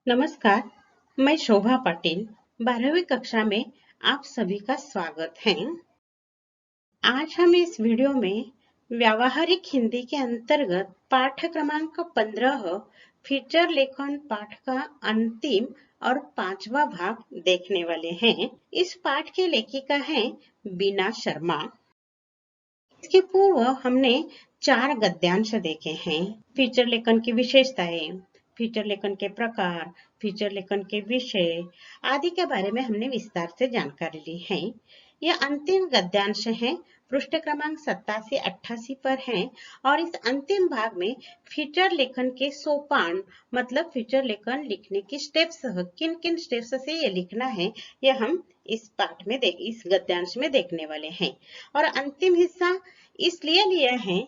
नमस्कार, मैं शोभा पाटिल 12वीं कक्षा में आप सभी का स्वागत है। आज हम इस वीडियो में व्यावहारिक हिंदी के अंतर्गत पाठ क्रमांक 15 फीचर लेखन पाठ का अंतिम और 5वां भाग देखने वाले हैं। इस पाठ की लेखिका है बीना शर्मा। इसके पूर्व हमने 4 गद्यांश देखे हैं। फीचर लेखन की विशेषताएं, फीचर लेखन के प्रकार, फीचर लेखन के विषय आदि के बारे में हमने विस्तार से जानकारी ली है। यह अंतिम गद्यांश है, पृष्ठ क्रमांक 87-88 पर है और इस अंतिम भाग में फीचर लेखन के सोपान मतलब फीचर लेखन लिखने की स्टेप्स, किन किन स्टेप्स से ये लिखना है, यह हम इस पाठ में इस गद्यांश में देखने वाले हैं। और अंतिम हिस्सा इसलिए लिया है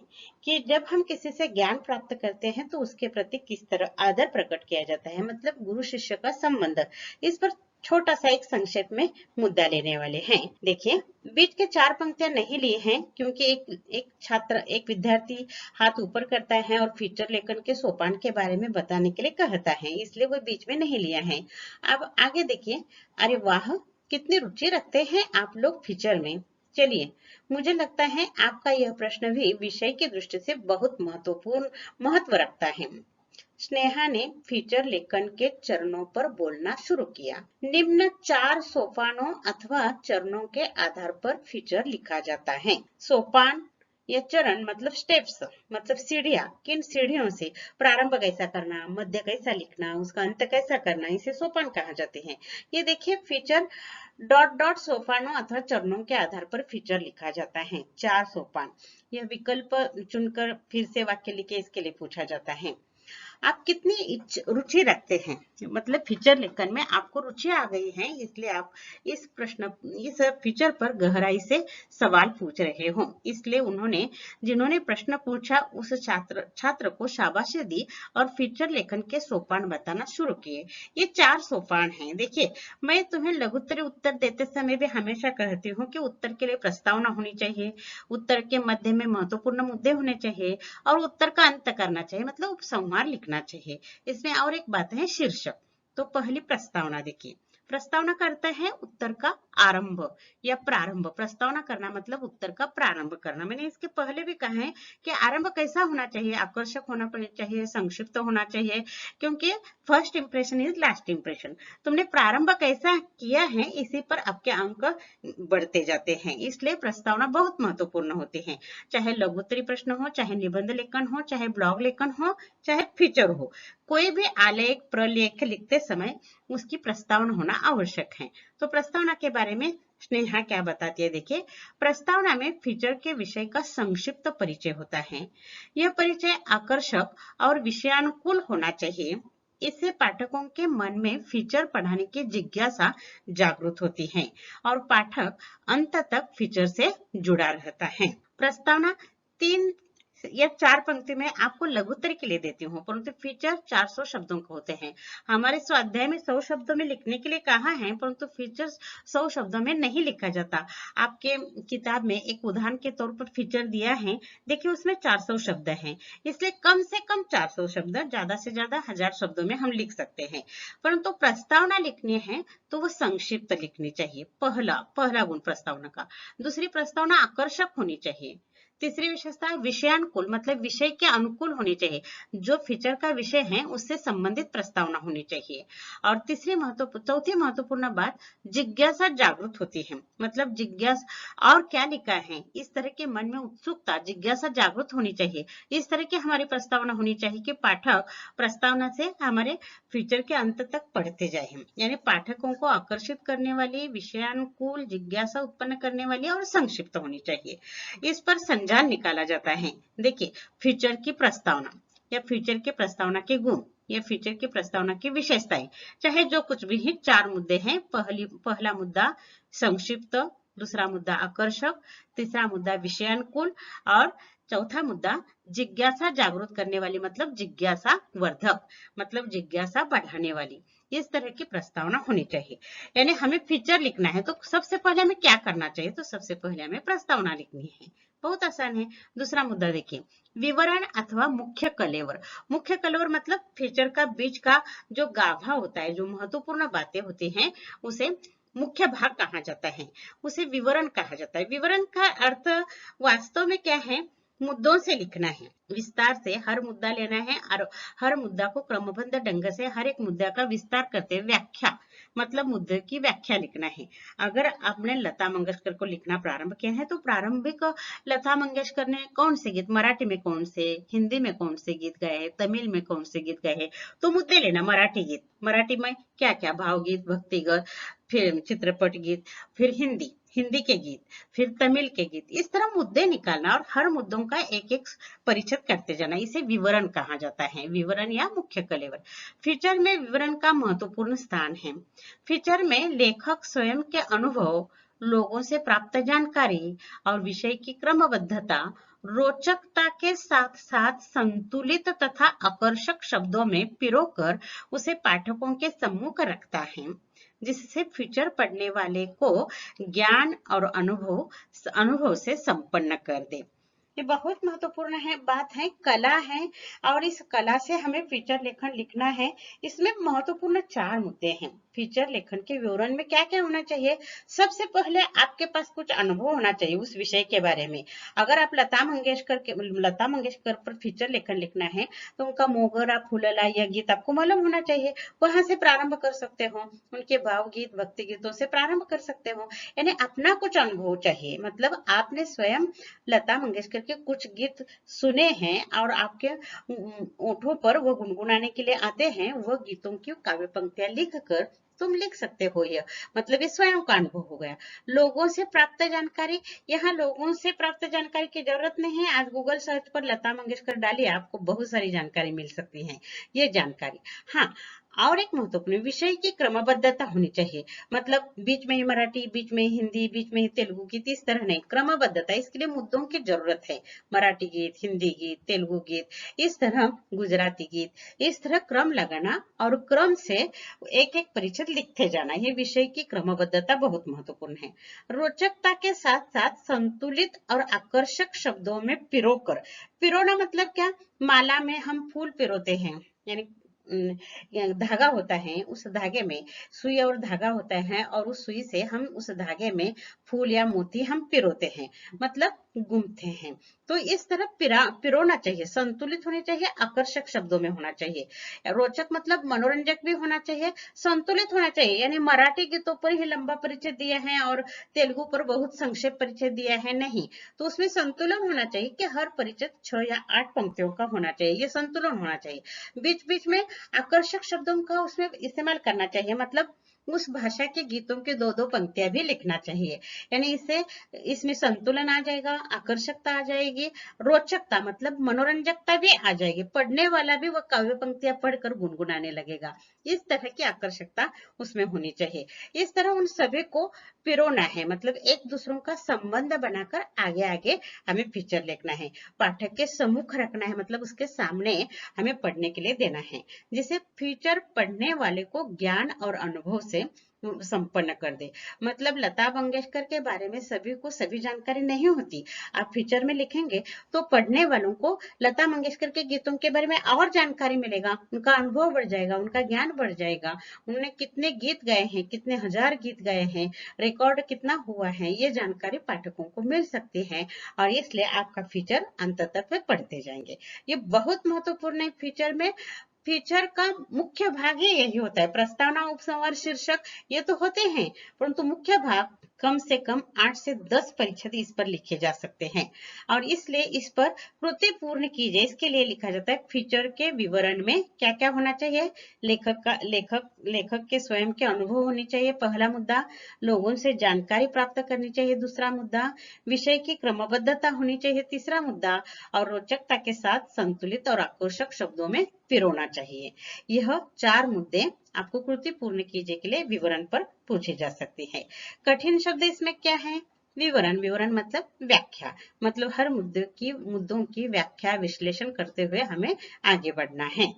कि जब हम किसी से ज्ञान प्राप्त करते हैं तो उसके प्रति किस तरह आदर प्रकट किया जाता है, मतलब गुरु शिष्य का संबंध। इस पर छोटा सा एक संक्षेप में मुद्दा लेने वाले हैं। देखिए, बीच के 4 पंक्तियां नहीं ली हैं क्योंकि एक विद्यार्थी हाथ ऊपर करता है और फीचर लेखन के सोपान के बारे में बताने के लिए कहता है, इसलिए वो बीच में नहीं लिया है। अब आगे देखिए। अरे वाह, कितनी रुचि रखते हैं आप लोग फीचर में। चलिए, मुझे लगता है आपका यह प्रश्न भी विषय की दृष्टि से बहुत महत्व रखता है। स्नेहा ने फीचर लेखन के चरणों पर बोलना शुरू किया। निम्न 4 सोपानों अथवा चरणों के आधार पर फीचर लिखा जाता है। सोपान या चरण मतलब स्टेप्स, मतलब सीढ़ियां। किन सीढ़ियों से प्रारंभ कैसा करना, मध्य कैसा लिखना, उसका अंत कैसा करना, इसे सोपान कहा जाते हैं। ये देखिए, फीचर डॉट डॉट सोपानों अथवा चरणों के आधार पर फीचर लिखा जाता है। 4 सोपान। यह विकल्प चुनकर फिर से वाक्य लिखे, इसके लिए पूछा जाता है। आप कितनी रुचि रखते हैं, मतलब फीचर लेखन में आपको रुचि आ गई है, इसलिए आप इस फीचर पर गहराई से सवाल पूछ रहे हो। इसलिए जिन्होंने प्रश्न पूछा उस छात्र को शाबाशी दी और फीचर लेखन के सोपान बताना शुरू किए। ये 4 सोपान हैं। देखिए, मैं तुम्हें लघुत्तरी उत्तर देते समय भी हमेशा कहती हूँ कि उत्तर के लिए प्रस्तावना होनी चाहिए, उत्तर के मध्य में महत्वपूर्ण मुद्दे होने चाहिए और उत्तर का अंत करना चाहिए, मतलब उपसंहार लिखना चाहिए। इसमें और एक बात है, शीर्षक। तो पहली प्रस्तावना देखिए। प्रस्तावना करता है उत्तर का आरंभ या प्रारंभ। प्रस्तावना करना मतलब उत्तर का प्रारंभ करना। मैंने इसके पहले भी कहा है कि आरंभ कैसा होना चाहिए, आकर्षक होना चाहिए, संक्षिप्त होना चाहिए, क्योंकि first impression is last impression. तुमने प्रारंभ कैसा किया है, इसी पर आपके अंक बढ़ते जाते हैं, इसलिए प्रस्तावना बहुत महत्वपूर्ण होती है। चाहे लघुत्तरी प्रश्न हो, चाहे निबंध लेखन हो, चाहे ब्लॉग लेखन हो, चाहे फीचर हो, कोई भी आलेख प्रलेख लिखते समय उसकी प्रस्तावना होना आवश्यक है। तो प्रस्तावना के बारे में स्नेहा क्या बताती है, देखिए। प्रस्तावना में फीचर के विषय का संक्षिप्त परिचय होता है। यह परिचय आकर्षक और विषयानुकूल होना चाहिए। इससे पाठकों के मन में फीचर पढ़ने की जिज्ञासा जागृत होती है और पाठक अंत तक फीचर से जुड़ा रहता है। प्रस्तावना 3 या 4 पंक्ति में आपको लघुत्तरी के लिए देती हूँ, परंतु फीचर 400 शब्दों के होते हैं। हमारे स्वाध्याय में 100 शब्दों में लिखने के लिए कहा है, परंतु फीचर 100 शब्दों में नहीं लिखा जाता। आपके किताब में एक उदाहरण के तौर पर फीचर दिया है, देखिए उसमें 400 शब्द हैं, इसलिए कम से कम 400 शब्द, ज्यादा से ज्यादा 1000 शब्दों में हम लिख सकते हैं। परंतु प्रस्तावना लिखनी है तो वो संक्षिप्त लिखनी चाहिए। पहला गुण प्रस्तावना का। दूसरी, प्रस्तावना आकर्षक होनी चाहिए। तीसरी विशेषता है विषयानुकूल, मतलब विषय के अनुकूल होनी चाहिए। जो फीचर का विषय है उससे संबंधित प्रस्तावना होनी चाहिए। और चौथी महत्वपूर्ण बात, जिज्ञासा जागृत होती है, मतलब जिज्ञासा और क्या लिखा है, इस तरह के मन में उत्सुकता, जिज्ञासा जागृत होनी चाहिए। इस तरह की हमारी प्रस्तावना होनी चाहिए कि पाठक प्रस्तावना से हमारे फीचर के अंत तक पढ़ते जाए, यानी पाठकों को आकर्षित करने वाली, विषयानुकूल, जिज्ञासा उत्पन्न करने वाली और संक्षिप्त होनी चाहिए। इस पर संजाल निकाला जाता है। देखिए, फीचर की प्रस्तावना या फीचर के प्रस्तावना के गुण या फीचर की प्रस्तावना की विशेषताएं, चाहे जो कुछ भी है, 4 मुद्दे हैं। पहला मुद्दा संक्षिप्त, दूसरा मुद्दा आकर्षक, तीसरा मुद्दा विषयानुकूल और चौथा मुद्दा, जिज्ञासा जागृत करने वाली मतलब जिज्ञासा वर्धक, मतलब जिज्ञासा बढ़ाने वाली, इस तरह की प्रस्तावना होनी चाहिए। यानी हमें फीचर लिखना है तो सबसे पहले हमें क्या करना चाहिए, तो सबसे पहले हमें प्रस्तावना लिखनी है। बहुत आसान है। दूसरा मुद्दा देखिए, विवरण अथवा मुख्य कलेवर। मुख्य कलेवर मतलब फीचर का बीच का जो गाभा होता है, जो महत्वपूर्ण बातें होती हैं, उसे मुख्य भाग कहा जाता है, उसे विवरण कहा जाता है। विवरण का अर्थ वास्तव में क्या है, मुद्दों से लिखना है, विस्तार से हर मुद्दा लेना है और हर मुद्दा को क्रमबद्ध ढंग से हर एक मुद्दा का विस्तार करते हुए व्याख्या, मतलब मुद्दे की व्याख्या लिखना है। अगर आपने लता मंगेशकर को लिखना प्रारंभ किया है तो प्रारंभिक लता मंगेशकर ने कौन से गीत, मराठी में कौन से, हिंदी में कौन से गीत गाए हैं, तमिल में कौन से गीत गाए हैं, तो मुद्दे लेना। मराठी गीत, मराठी में क्या क्या, भावगीत, भक्तिगत, फिर चित्रपट गीत, फिर हिंदी, हिंदी के गीत, फिर तमिल के गीत, इस तरह मुद्दे निकालना और हर मुद्दों का एक एक परिचित करते जाना, इसे विवरण कहा जाता है, विवरण या मुख्य कलेवर। फीचर में विवरण का महत्वपूर्ण स्थान है। फीचर में लेखक स्वयं के अनुभव, लोगों से प्राप्त जानकारी और विषय की क्रमबद्धता रोचकता के साथ साथ संतुलित तथा आकर्षक शब्दों में पिरोकर उसे पाठकों के सम्मुख रखता है, जिससे फीचर पढ़ने वाले को ज्ञान और अनुभव से संपन्न कर दे। ये बहुत महत्वपूर्ण है, बात है, कला है, और इस कला से हमें फीचर लेखन लिखना है। इसमें महत्वपूर्ण 4 मुद्दे हैं। फीचर लेखन के विवरण में क्या क्या होना चाहिए, सबसे पहले आपके पास कुछ अनुभव होना चाहिए उस विषय के बारे में। अगर आप लता मंगेशकर पर फीचर लेखन लिखना है तो उनका मोगरा फूलला यह गीत आपको मालूम होना चाहिए, वहां से प्रारंभ कर सकते हो, उनके भावगीत, भक्ति गीतों से प्रारंभ कर सकते हो। यानी अपना कुछ अनुभव चाहिए, मतलब आपने स्वयं लता मंगेशकर के कुछ गीत सुने हैं और आपके ओठों पर वो गुनगुनाने के लिए आते हैं, वो गीतों की काव्य पंक्तियां लिख कर तुम लिख सकते हो। यह मतलब ये स्वयं का अनुभव हो गया। लोगों से प्राप्त जानकारी, यहाँ लोगों से प्राप्त जानकारी की जरूरत नहीं है। आज गूगल सर्च पर लता मंगेशकर डालिए, आपको बहुत सारी जानकारी मिल सकती है। ये जानकारी, हाँ, और एक महत्वपूर्ण विषय की क्रमबद्धता होनी चाहिए, मतलब बीच में ही मराठी, बीच में हिंदी, बीच में ही तेलुगु गीत, इस तरह नहीं, क्रमबद्धता, इसके लिए मुद्दों की जरूरत है। मराठी गीत, हिंदी गीत, तेलुगु गीत, इस तरह गुजराती गीत, इस तरह क्रम लगाना और क्रम से एक एक परिचित लिखते जाना, ये विषय की क्रमबद्धता बहुत महत्वपूर्ण है। रोचकता के साथ साथ संतुलित और आकर्षक शब्दों में पिरोकर, पिरोना मतलब क्या, माला में हम फूल पिरोते हैं, यानी धागा होता है, उस धागे में सुई और धागा होता है और उस सुई से हम उस धागे में फूल या मोती हम पिरोते हैं, मतलब गूंथते हैं। तो इस तरह पिरोना चाहिए, संतुलित होनी चाहिए, आकर्षक शब्दों में होना चाहिए। रोचक मतलब मनोरंजक भी होना चाहिए, संतुलित होना चाहिए, यानी मराठी गीतों पर ही लंबा परिचय दिया है और तेलुगु पर बहुत संक्षेप परिचय दिया है, नहीं, तो उसमें संतुलन होना चाहिए कि हर परिचय 6 या 8 पंक्तियों का होना चाहिए, ये संतुलन होना चाहिए। बीच बीच में आकर्षक शब्दों का उसमें इस्तेमाल करना चाहिए, मतलब उस भाषा के गीतों के 2-2 पंक्तियां भी लिखना चाहिए, यानी इससे इसमें संतुलन आ जाएगा, आकर्षकता आ जाएगी, रोचकता मतलब मनोरंजकता भी आ जाएगी, पढ़ने वाला भी वह काव्य पंक्तियां पढ़कर गुनगुनाने लगेगा, इस तरह की आकर्षकता उसमें होनी चाहिए। इस तरह उन सभी को पिरोना है, मतलब एक दूसरों का संबंध बनाकर आगे आगे हमें फीचर लिखना है, पाठक के सम्मुख रखना है, मतलब उसके सामने हमें पढ़ने के लिए देना है, जिसे फीचर पढ़ने वाले को ज्ञान और अनुभव से संपन्न कर दे। मतलब लता मंगेशकर के बारे में सभी को सभी जानकारी नहीं होती, आप फीचर में लिखेंगे तो पढ़ने वालों को लता मंगेशकर के गीतों के बारे में और जानकारी मिलेगा, उनका अनुभव बढ़ जाएगा, उनका ज्ञान बढ़ जाएगा, उन्होंने कितने गीत गाए हैं, कितने हजार गीत गाए हैं, रिकॉर्ड कितना हुआ है, ये जानकारी पाठकों को मिल सकती है और इसलिए आपका फीचर अंत तक पढ़ते जाएंगे। ये बहुत महत्वपूर्ण है। फीचर का मुख्य भाग ही यही होता है, प्रस्तावना, उपसंहार, शीर्षक, ये तो होते हैं, परंतु मुख्य भाग कम से कम 8 से 10 परिच्छेद इस पर लिखे जा सकते हैं और इसलिए इस पर कृति पूर्ण कीजिए। इसके लिए लिखा जाता है फीचर के विवरण में क्या क्या होना चाहिए, लेखक के स्वयं के अनुभव होने चाहिए, पहला मुद्दा, लोगों से जानकारी प्राप्त करनी चाहिए, दूसरा मुद्दा, विषय की क्रमबद्धता होनी चाहिए, तीसरा मुद्दा, और रोचकता के साथ संतुलित और आकर्षक शब्दों में पिरोना चाहिए। यह 4 मुद्दे आपको कृति पूर्ण कीजिए के लिए विवरण पर पूछे जा सकते हैं। कठिन शब्द इसमें क्या है, विवरण, विवरण मतलब व्याख्या, मतलब हर मुद्दों की व्याख्या विश्लेषण करते हुए हमें आगे बढ़ना है।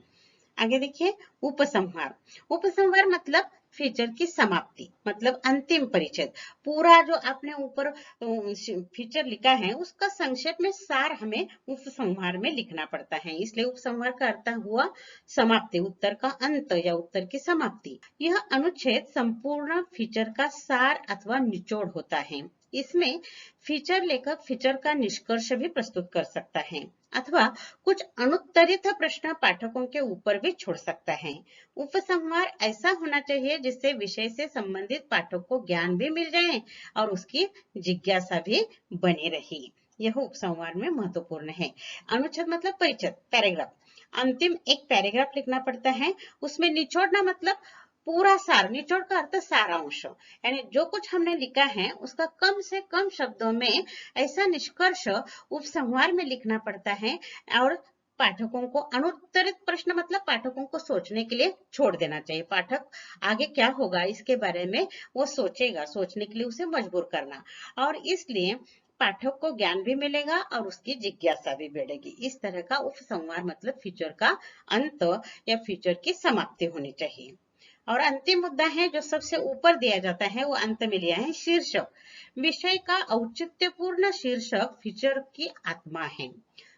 आगे देखिए, उपसंहार। उपसंहार मतलब फीचर की समाप्ति, मतलब अंतिम परिच्छेद। पूरा जो आपने ऊपर फीचर लिखा है उसका संक्षेप में सार हमें उपसंहार में लिखना पड़ता है, इसलिए उपसंहार का अर्थ हुआ समाप्ति, उत्तर का अंत या उत्तर की समाप्ति। यह अनुच्छेद संपूर्ण फीचर का सार अथवा निचोड़ होता है। इसमें फीचर लेखक फीचर का निष्कर्ष भी प्रस्तुत कर सकता है अथवा कुछ अनुत्तरित प्रश्न पाठकों के ऊपर भी छोड़ सकता है। उपसंहार ऐसा होना चाहिए जिससे विषय से संबंधित पाठक को ज्ञान भी मिल जाए और उसकी जिज्ञासा भी बनी रहे। यह उपसंहार में महत्वपूर्ण है। अनुच्छेद मतलब परिच्छेद, पैराग्राफ। अंतिम एक पैराग्राफ लिखना पड़ता है, उसमें निचोड़ना मतलब पूरा सार, निचोड़ का अर्थ सारांश, यानी जो कुछ हमने लिखा है उसका कम से कम शब्दों में ऐसा निष्कर्ष उपसंहार में लिखना पड़ता है और पाठकों को अनुत्तरित प्रश्न मतलब पाठकों को सोचने के लिए छोड़ देना चाहिए। पाठक आगे क्या होगा इसके बारे में वो सोचेगा, सोचने के लिए उसे मजबूर करना, और इसलिए पाठक को ज्ञान भी मिलेगा और उसकी जिज्ञासा भी बढ़ेगी। इस तरह का उपसंहार मतलब फीचर का अंत या फीचर की समाप्ति होनी चाहिए। और अंतिम मुद्दा है जो सबसे ऊपर दिया जाता है, वो अंत में लिया है, शीर्षक। विषय का औचित्यपूर्ण शीर्षक फीचर की आत्मा है।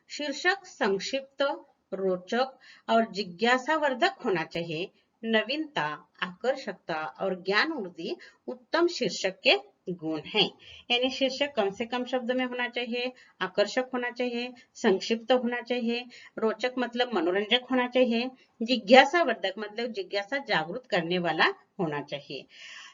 शीर्षक संक्षिप्त, रोचक और जिज्ञासावर्धक होना चाहिए। नवीनता, आकर्षकता और ज्ञानवर्धक उत्तम शीर्षक के गुण हैं। यानी शीर्षक कम से कम शब्द में होना चाहिए, आकर्षक होना चाहिए, संक्षिप्त होना चाहिए, रोचक मतलब मनोरंजक होना चाहिए, जिज्ञासावर्धक मतलब जिज्ञासा जागृत करने वाला होना चाहिए।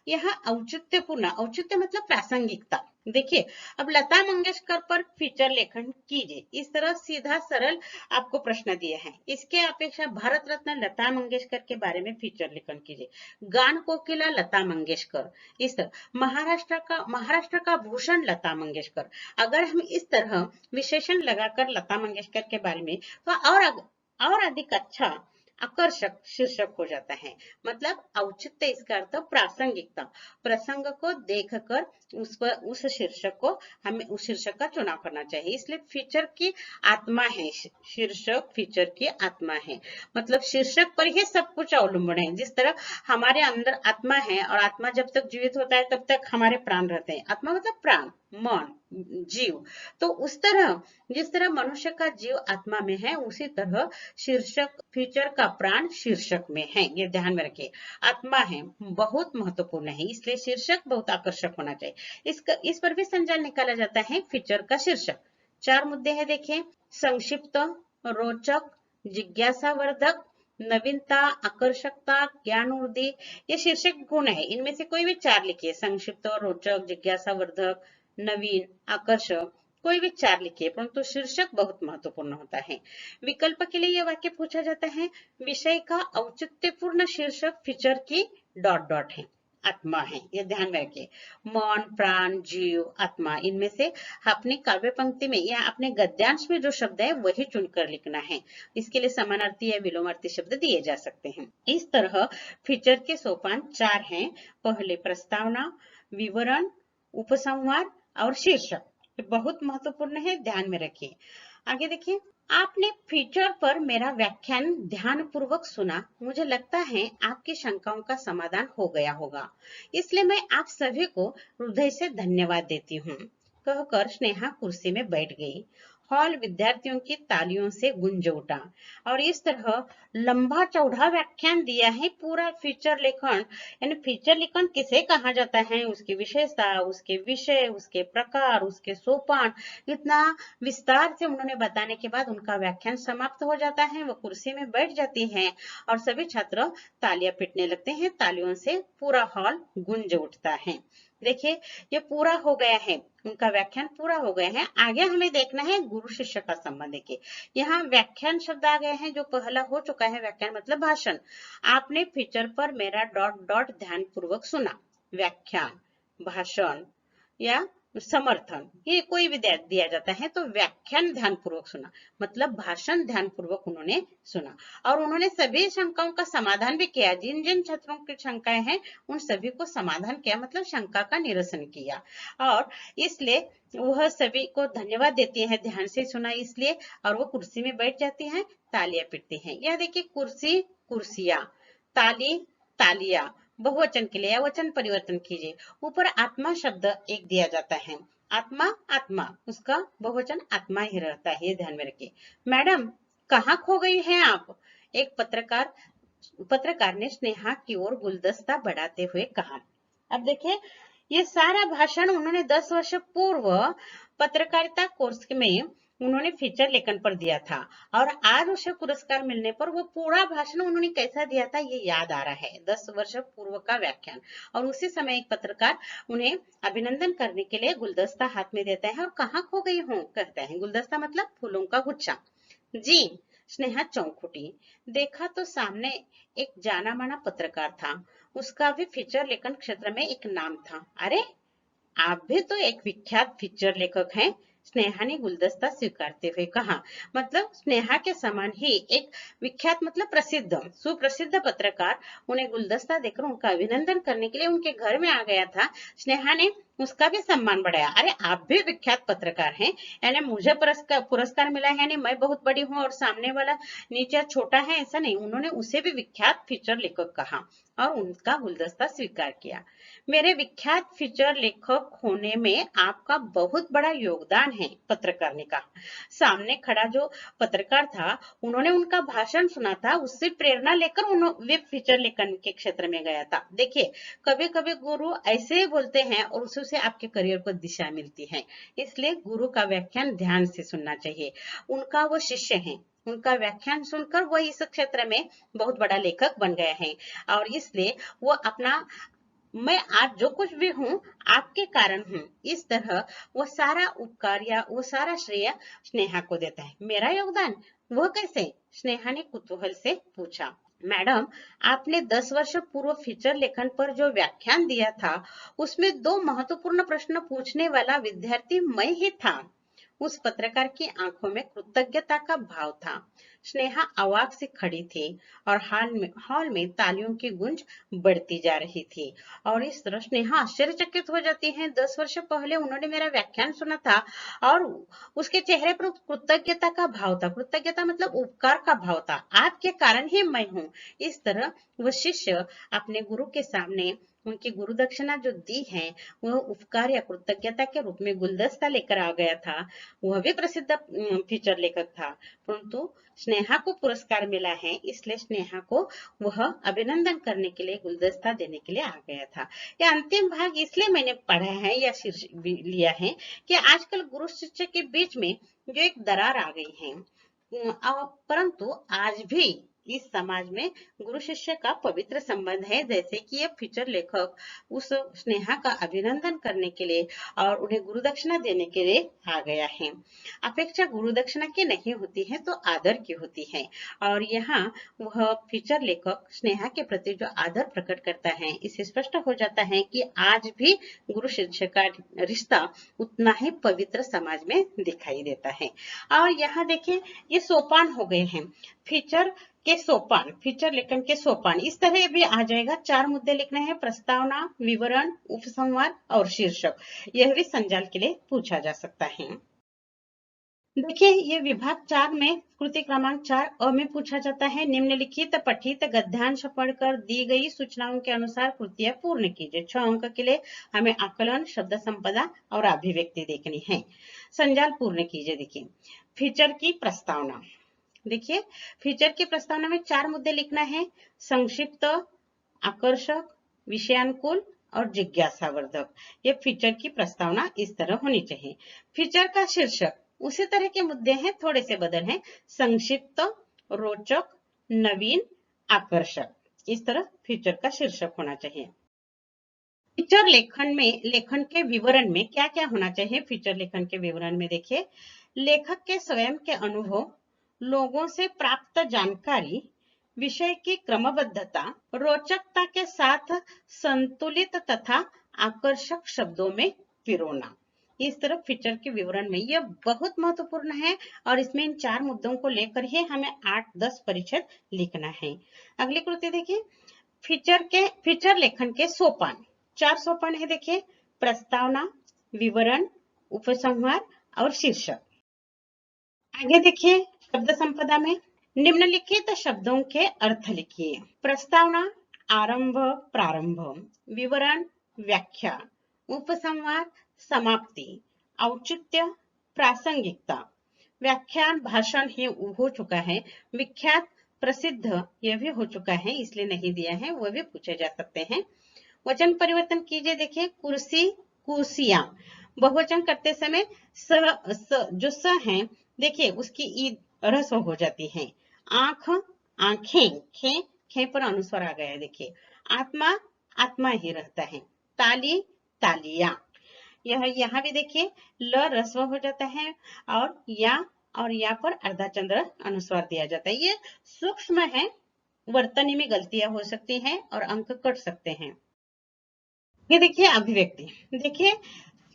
यह औचित्यपूर्ण, औचित्य मतलब प्रासंगिकता। देखिए, अब लता मंगेशकर पर फीचर लेखन कीजिए, इस तरह सीधा सरल आपको प्रश्न दिए हैं। इसके अपेक्षा भारत रत्न लता मंगेशकर के बारे में फीचर लेखन कीजिए, गान कोकिला लता मंगेशकर, इस तरह महाराष्ट्र का भूषण लता मंगेशकर। अगर हम इस तरह विशेषण लगाकर लता मंगेशकर के बारे में तो और अधिक अच्छा आकर्षक शीर्षक हो जाता है। मतलब औचित्य इसका अर्थ प्रासंगिकता, प्रसंग को देखकर उस शीर्षक को हमें उस शीर्षक का चुनाव करना चाहिए। इसलिए फीचर की आत्मा है, शीर्षक फीचर की आत्मा है, मतलब शीर्षक पर ही सब कुछ अवलंबन है। जिस तरह हमारे अंदर आत्मा है और आत्मा जब तक जीवित होता है तब तक हमारे प्राण रहते हैं। आत्मा मतलब प्राण, मन, जीव। तो उस तरह जिस तरह मनुष्य का जीव आत्मा में है, उसी तरह शीर्षक फीचर का प्राण शीर्षक में है। ये ध्यान में रखिए, आत्मा है, बहुत महत्वपूर्ण है, इसलिए शीर्षक बहुत आकर्षक होना चाहिए। इस पर भी संज्ञान निकाला जाता है फीचर का शीर्षक। 4 मुद्दे हैं, देखिए, संक्षिप्त, रोचक, जिज्ञासावर्धक, नवीनता, आकर्षकता, ज्ञानवर्धक। ये शीर्षक गुण है, इनमें से कोई भी 4 लिखिए, संक्षिप्त, रोचक, जिज्ञासावर्धक, नवीन, आकर्षक, कोई भी 4 लिखिए, परंतु शीर्षक बहुत महत्वपूर्ण होता है। विकल्प के लिए यह वाक्य पूछा जाता है, विषय का औचित्यपूर्ण शीर्षक फीचर की डॉट डॉट है, आत्मा है, ये ध्यान में रखिए। मन, प्राण, जीव, आत्मा, इनमें से अपनी काव्य पंक्ति में या अपने गद्यांश में जो शब्द है वही चुनकर लिखना है। इसके लिए समानार्थी या विलोमार्थी शब्द दिए जा सकते हैं। इस तरह फीचर के सोपान 4 हैं। पहले प्रस्तावना, विवरण, उपसंहार और शीर्षक। बहुत महत्वपूर्ण है, ध्यान में रखिए। आगे देखिए, आपने फीचर पर मेरा व्याख्यान ध्यान पूर्वक सुना। मुझे लगता है आपकी शंकाओं का समाधान हो गया होगा, इसलिए मैं आप सभी को हृदय से धन्यवाद देती हूँ, कहकर स्नेहा कुर्सी में बैठ गई। हॉल विद्यार्थियों की तालियों से गूंज उठा और इस तरह लंबा चौड़ा व्याख्यान दिया है। पूरा फीचर लेखन, यानी फीचर लेखन किसे कहा जाता है, उसकी विशेषता, उसके विषय, उसके प्रकार, उसके सोपान, इतना विस्तार से उन्होंने बताने के बाद उनका व्याख्यान समाप्त हो जाता है। वो कुर्सी में बैठ जाती हैं और सभी छात्र तालियां पीटने लगते हैं। तालियों से पूरा हॉल गूंज उठता है। देखिए, ये पूरा हो गया है, उनका व्याख्यान पूरा हो गया है। आगे हमें देखना है गुरु शिष्य का संबंध। देखिए, यहाँ व्याख्यान शब्द आ गए हैं, जो पहला हो चुका है व्याख्यान मतलब भाषण। आपने फीचर पर मेरा डॉट डॉट ध्यान पूर्वक सुना। व्याख्यान, भाषण या समर्थन, ये कोई भी दिया जाता है तो व्याख्यान ध्यानपूर्वक सुना, मतलब भाषण ध्यानपूर्वक उन्होंने सुना और उन्होंने सभी शंकाओं का समाधान भी किया। जिन जिन छात्रों की शंकाएं हैं उन सभी को समाधान किया, मतलब शंका का निरसन किया। और इसलिए वह सभी को धन्यवाद देती है, ध्यान से सुना इसलिए, और वो कुर्सी में बैठ जाती हैं, तालियां पीटती हैं। यह देखिए, कुर्सी कुर्सियां, ताली तालियां, बहुवचन के लिए या वचन परिवर्तन कीजिए। ऊपर आत्मा शब्द एक दिया जाता है, आत्मा आत्मा, उसका बहुवचन आत्मा ही रहता है, ये ध्यान में रखिए। मैडम कहाँ खो गई हैं आप? एक पत्रकार ने स्नेहा की ओर गुलदस्ता बढ़ाते हुए कहा। अब देखिए, ये सारा भाषण उन्होंने 10 वर्ष पूर्व पत्रकारिता कोर्स में उन्होंने फीचर लेखन पर दिया था, और आज उसे पुरस्कार मिलने पर वो पूरा भाषण उन्होंने कैसा दिया था ये याद आ रहा है, 10 वर्ष पूर्व का व्याख्यान। और उसी समय एक पत्रकार उन्हें अभिनंदन करने के लिए गुलदस्ता हाथ में देता है और कहाँ खो गई हूँ कहता है। गुलदस्ता मतलब फूलों का गुच्छा। जी, स्नेहा चौंक उठी। देखा तो सामने एक जाना माना पत्रकार था, उसका भी फीचर लेखन क्षेत्र में एक नाम था। अरे, आप भी तो एक विख्यात फीचर लेखक हैं, स्नेहा ने गुलदस्ता स्वीकारते हुए कहा। मतलब स्नेहा के समान ही एक विख्यात मतलब प्रसिद्ध सुप्रसिद्ध पत्रकार उन्हें गुलदस्ता देकर उनका अभिनंदन करने के लिए उनके घर में आ गया था। स्नेहा ने उसका भी सम्मान बढ़ाया। अरे, आप भी विख्यात पत्रकार हैं, यानी मुझे पुरस्कार मिला है, यानी मैं बहुत बड़ी हूँ और सामने वाला नीचे छोटा है, ऐसा नहीं। उन्होंने उसे भी विख्यात फीचर लेखक कहा और उनका गुलदस्ता स्वीकार किया। मेरे विख्यात फीचर लेखक होने में आपका बहुत बड़ा योगदान है, पत्रकार ने कहा। सामने खड़ा जो पत्रकार था उन्होंने उनका भाषण सुना था, उससे प्रेरणा लेकर वे फीचर लेखन के क्षेत्र में गया था। देखिए, कभी कभी गुरु ऐसे ही बोलते हैं और उससे आपके करियर को दिशा मिलती है, इसलिए गुरु का व्याख्यान ध्यान से सुनना चाहिए। उनका वो शिष्य है, उनका व्याख्यान सुनकर वो इस क्षेत्र में बहुत बड़ा लेखक बन गए हैं, और इसलिए वो अपना मैं आज जो कुछ भी हूँ आपके कारण हूँ, इस तरह वो सारा उपकार या वो सारा श्रेय स्नेहा को देता है। मेरा योगदान वह कैसे? स्नेहा ने कुतूहल से पूछा। मैडम, आपने 10 वर्ष पूर्व फीचर लेखन पर जो व्याख्यान दिया था उसमें 2 महत्वपूर्ण प्रश्न पूछने वाला विद्यार्थी मैं ही था। उस पत्रकार की आंखों में कृतज्ञता का भाव था। स्नेहा अवाक से खड़ी थी और हॉल में तालियों की गूंज बढ़ती जा रही थी। और इस तरह स्नेहा आश्चर्यचकित हो जाती है। 10 वर्ष पहले उन्होंने मेरा व्याख्यान सुना था और उसके चेहरे पर कृतज्ञता का भाव था। कृतज्ञता मतलब उपकार का भाव था, आपके कारण ही मैं हूँ। इस तरह वह शिष्य अपने गुरु के सामने उनकी गुरु दक्षिणा जो दी है वह उपकार या कृतज्ञता के रूप में गुलदस्ता लेकर आ गया था। वह भी प्रसिद्ध फीचर लेखक था, परंतु स्नेहा को पुरस्कार मिला है, इसलिए स्नेहा को वह अभिनंदन करने के लिए गुलदस्ता देने के लिए आ गया था। यह अंतिम भाग इसलिए मैंने पढ़ा है या लिया है कि आजकल गुरु शिष्य के बीच में जो एक दरार आ गई है, परंतु आज भी इस समाज में गुरु शिष्य का पवित्र संबंध है। जैसे कि ये फीचर लेखक उस स्नेहा का अभिनंदन करने के लिए और उन्हें गुरु दक्षिणा देने के लिए आ गया है। अपेक्षा गुरु दक्षिणा की नहीं होती है तो आदर की होती है, और यहाँ वह फीचर लेखक स्नेहा के प्रति जो आदर प्रकट करता है, इससे स्पष्ट हो जाता है कि आज भी गुरु शिष्य का रिश्ता उतना ही पवित्र समाज में दिखाई देता है। और यहाँ देखिए, ये सोपान हो गए हैं, फीचर के सोपान, फीचर लेखन के सोपान इस तरह भी आ जाएगा। 4 मुद्दे लिखने हैं, प्रस्तावना, विवरण, उपसंहार और शीर्षक। यह भी संजाल के लिए पूछा जा सकता है। देखिए, ये विभाग 4 में कृति क्रमांक 4 अ में पूछा जाता है। निम्नलिखित पठित गद्यांश पढ़कर दी गई सूचनाओं के अनुसार कृतियां पूर्ण कीजिए। 6 अंक के लिए हमें आकलन, शब्द संपदा और अभिव्यक्ति देखनी है। संजाल पूर्ण कीजिए। देखिए, फीचर की प्रस्तावना। देखिए, फीचर की प्रस्तावना में 4 मुद्दे लिखना है। संक्षिप्त, आकर्षक, विषयानुकूल और जिज्ञासावर्धक। ये फीचर की प्रस्तावना इस तरह होनी चाहिए। फीचर का शीर्षक उसी तरह के मुद्दे हैं, थोड़े से बदल हैं। संक्षिप्त, रोचक, नवीन, आकर्षक, इस तरह फीचर का शीर्षक होना चाहिए। फीचर लेखन के विवरण में क्या क्या होना चाहिए? फीचर लेखन के विवरण में देखिए, लेखक के स्वयं के अनुभव, लोगों से प्राप्त जानकारी, विषय की क्रमबद्धता, रोचकता के साथ संतुलित तथा आकर्षक शब्दों में पिरोना। इस तरह फीचर के विवरण में यह बहुत महत्वपूर्ण है और इसमें इन 4 मुद्दों को लेकर ही हमें 8-10 परिच्छेद लिखना है। अगली कृति देखिए, फीचर लेखन के सोपान। 4 सोपान है देखिए, प्रस्तावना, विवरण, उपसंहार और शीर्षक। आगे देखिए, शब्द संपदा में निम्नलिखित शब्दों के अर्थ लिखिए। प्रस्तावना, आरंभ, प्रारंभ। विवरण, व्याख्या। उपसंहार, समाप्ति। औचित्य, प्रासंगिकता। व्याख्यान, भाषण ये हो चुका है। विख्यात, प्रसिद्ध यह भी हो चुका है, इसलिए नहीं दिया है, वह भी पूछे जा सकते हैं। वचन परिवर्तन कीजिए। देखिए, कुर्सी, कुर्सियां। बहुवचन करते समय जो स है देखिए उसकी ई ह्रस्व हो जाती है। आंख, आंखें, खे पर अनुस्वार आ गया है देखिए। आत्मा, आत्मा ही रहता है। ताली, तालियां। यह यहाँ भी देखिए ल ह्रस्व हो जाता है और या पर अर्धाचंद्र अनुस्वार दिया जाता है। ये सूक्ष्म है, वर्तनी में गलतियां हो सकती हैं और अंक कट सकते हैं। ये देखिए अभिव्यक्ति। देखिए,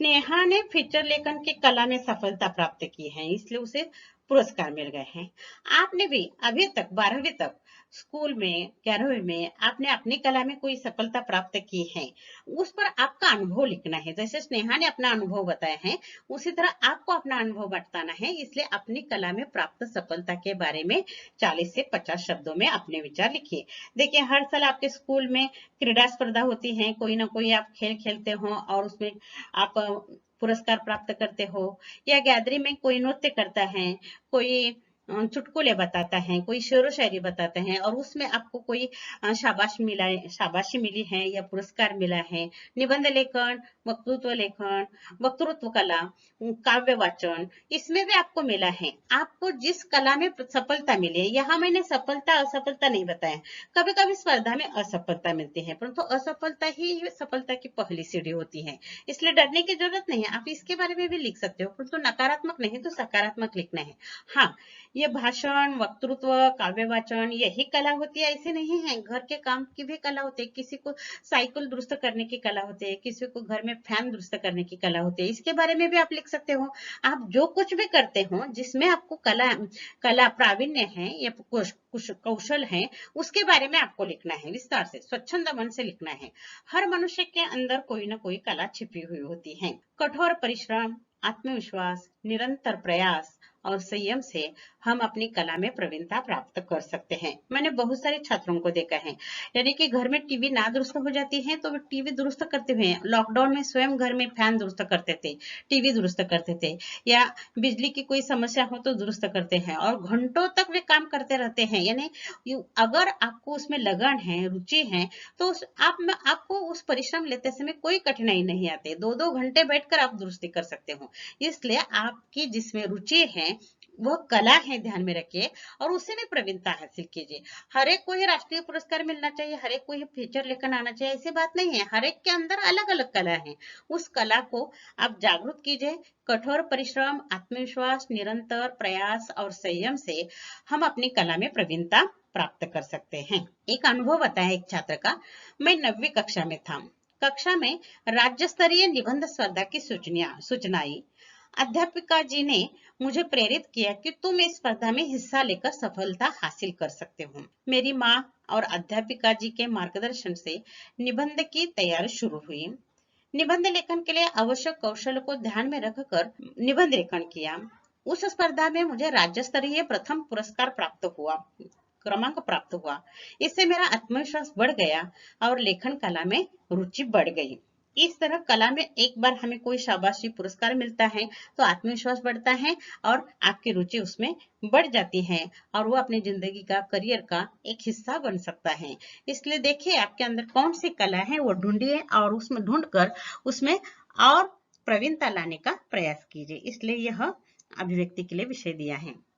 स्नेहा ने फीचर लेखन की कला में सफलता प्राप्त की है, इसलिए उसे पुरस्कार मिल गए हैं। आपने भी अभी तक 12वीं तक स्कूल में 11वीं में आपने अपनी कला में कोई सफलता प्राप्त की है, उस पर आपका अनुभव लिखना है। जैसे स्नेहा ने अपना अनुभव बताया है, उसी तरह आपको अपना अनुभव बताना है। इसलिए अपनी कला में प्राप्त सफलता के बारे में 40 से 50 शब्दों में अपने विचार लिखिए। देखिए, हर साल आपके स्कूल में क्रीड़ा स्पर्धा होती है, कोई ना कोई आप खेल खेलते हो और उसमें आप पुरस्कार प्राप्त करते हो, या गैदरिंग में कोई नृत्य करता है, कोई चुटकुले बताता है, कोई शेरो शायरी बताते हैं और उसमें आपको कोई शाबाशी मिली है या पुरस्कार मिला है। निबंध लेखन, वक्तृत्व कला, काव्य वाचन, इसमें भी आपको मिला है। आपको जिस कला में सफलता मिली है, यहाँ मैंने सफलता असफलता नहीं बताया। कभी कभी स्पर्धा में असफलता मिलती है, परंतु असफलता ही सफलता की पहली सीढ़ी होती है, इसलिए डरने की जरूरत नहीं है। आप इसके बारे में भी लिख सकते हो, परंतु नकारात्मक नहीं तो सकारात्मक लिखना है। हाँ, ये भाषण, वक्तृत्व, काव्य वाचन यही कला होती है, ऐसे नहीं है। घर के काम की भी कला होती है, किसी को साइकिल दुरुस्त करने की कला होती है, किसी को घर में फैन दुरुस्त करने की कला होती है, इसके बारे में भी आप लिख सकते हो। आप जो कुछ भी करते हो जिसमें आपको कला प्रावीण्य है या कौशल है, उसके बारे में आपको लिखना है। विस्तार से, स्वच्छंद मन से लिखना है। हर मनुष्य के अंदर कोई ना कोई कला छिपी हुई होती है। कठोर परिश्रम, आत्मविश्वास, निरंतर प्रयास और संयम से हम अपनी कला में प्रवीणता प्राप्त कर सकते हैं। मैंने बहुत सारे छात्रों को देखा है, यानी कि घर में टीवी ना दुरुस्त हो जाती है तो वो टीवी दुरुस्त करते हुए, लॉकडाउन में स्वयं घर में फैन दुरुस्त करते थे, टीवी दुरुस्त करते थे, या बिजली की कोई समस्या हो तो दुरुस्त करते हैं और घंटों तक वे काम करते रहते हैं। यानी अगर आपको उसमें लगन है, रुचि है, तो आपको उस परिश्रम लेते समय कोई कठिनाई नहीं आती। 2-2 घंटे बैठकर आप दुरुस्ती कर सकते हो। इसलिए आपकी जिसमें रुचि है वह कला है, ध्यान में रखिए, और उसी में प्रवीणता हासिल कीजिए। हर एक को ही राष्ट्रीय पुरस्कार मिलना चाहिए, हर एक को ही फीचर लेकर आना चाहिए, ऐसी बात नहीं है। हर एक के अंदर अलग अलग कला है, उस कला को आप जागरूक कीजिए। कठोर परिश्रम, आत्मविश्वास, निरंतर प्रयास और संयम से हम अपनी कला में प्रवीणता प्राप्त कर सकते हैं। एक अनुभव बताया एक छात्र का। मैं 9वीं कक्षा में था। कक्षा में राज्य स्तरीय निबंध स्पर्धा की सूचना आई। अध्यापिका जी ने मुझे प्रेरित किया कि तुम इस स्पर्धा में हिस्सा लेकर सफलता हासिल कर सकते हो। मेरी माँ और अध्यापिका जी के मार्गदर्शन से निबंध की तैयारी शुरू हुई। निबंध लेखन के लिए आवश्यक कौशल को ध्यान में रखकर निबंध लेखन किया। उस स्पर्धा में मुझे राज्य स्तरीय प्रथम क्रमांक प्राप्त हुआ। इससे मेरा आत्मविश्वास बढ़ गया और लेखन कला में रुचि बढ़ गई। इस तरह कला में एक बार हमें कोई शाबाशी पुरस्कार मिलता है तो आत्मविश्वास बढ़ता है और आपकी रुचि उसमें बढ़ जाती है और वो अपनी जिंदगी का, करियर का एक हिस्सा बन सकता है। इसलिए देखिए आपके अंदर कौन सी कला है वो ढूंढिए और उसमें ढूंढकर उसमें और प्रवीणता लाने का प्रयास कीजिए। इसलिए यह अभिव्यक्ति के लिए विषय दिया है।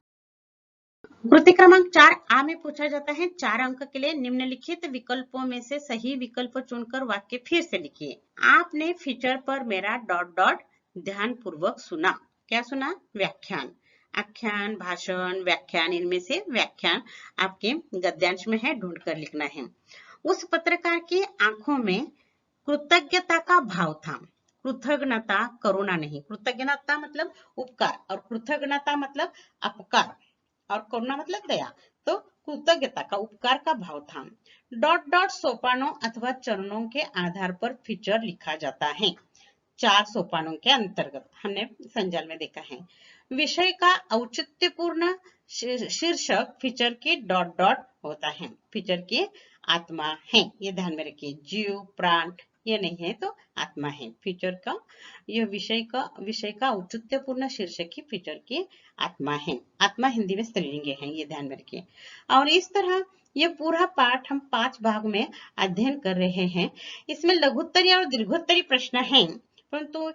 कृति क्रमांक 4A में पूछा जाता है 4 अंक के लिए निम्नलिखित विकल्पों में से सही विकल्प चुनकर वाक्य फिर से लिखिए। आपने फीचर पर मेरा ... ध्यान पूर्वक सुना। क्या सुना? व्याख्यान। आख्यान, भाषण, व्याख्यान, इनमें से व्याख्यान आपके गद्यांश में है, ढूंढ कर लिखना है। उस पत्रकार की आंखों में कृतज्ञता का भाव था। कृतज्ञता करुणा नहीं। कृतज्ञता मतलब उपकार और कृतज्ञता मतलब अपकार और करुणा मतलब दया। तो कृतज्ञता का उपकार का भाव था। डॉट डॉट सोपानों अथवा चरणों के आधार पर फीचर लिखा जाता है। 4 सोपानों के अंतर्गत हमने संजाल में देखा है। विषय का औचित्यपूर्ण शीर्षक फीचर की डॉट डॉट होता है। फीचर की आत्मा है, ये ध्यान में रखिए। जीव प्राण ये नहीं है तो आत्मा है फीचर का। यह विषय का औचित्यपूर्ण शीर्षक की फीचर की आत्मा है। आत्मा हिंदी में स्त्रीलिंग है, ये ध्यान में रखिए। और इस तरह ये पूरा पाठ हम 5 भाग में अध्ययन कर रहे हैं। इसमें लघुत्तरीय और दीर्घोत्तरीय प्रश्न हैं, परंतु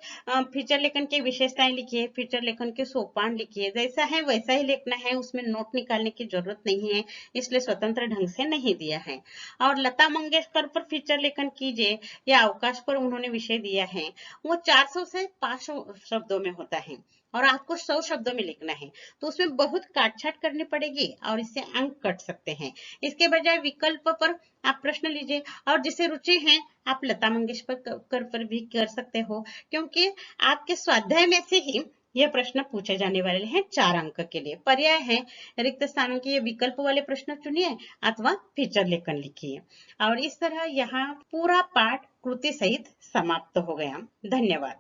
फीचर लेखन की विशेषताएं लिखिए, फीचर लेखन के सोपान लिखिए, जैसा है वैसा ही लिखना है, उसमें नोट निकालने की जरूरत नहीं है, इसलिए स्वतंत्र ढंग से नहीं दिया है। और लता मंगेशकर पर फीचर लेखन कीजिए या अवकाश पर उन्होंने विषय दिया है, वो 400 से 500 शब्दों में होता है और आपको 100 शब्दों में लिखना है, तो उसमें बहुत काटछाट करनी पड़ेगी और इससे अंक कट सकते हैं। इसके बजाय विकल्प पर आप प्रश्न लीजिए और जिसे रुचि है आप लता मंगेशकर पर भी कर सकते हो, क्योंकि आपके स्वाध्याय में से ही यह प्रश्न पूछे जाने वाले हैं 4 अंक के लिए। पर्याय है, रिक्त स्थानों के ये विकल्प वाले प्रश्न चुनिए अथवा फीचर लेखन लिखिए। और इस तरह यहाँ पूरा पाठ कृति सहित समाप्त हो गया। धन्यवाद।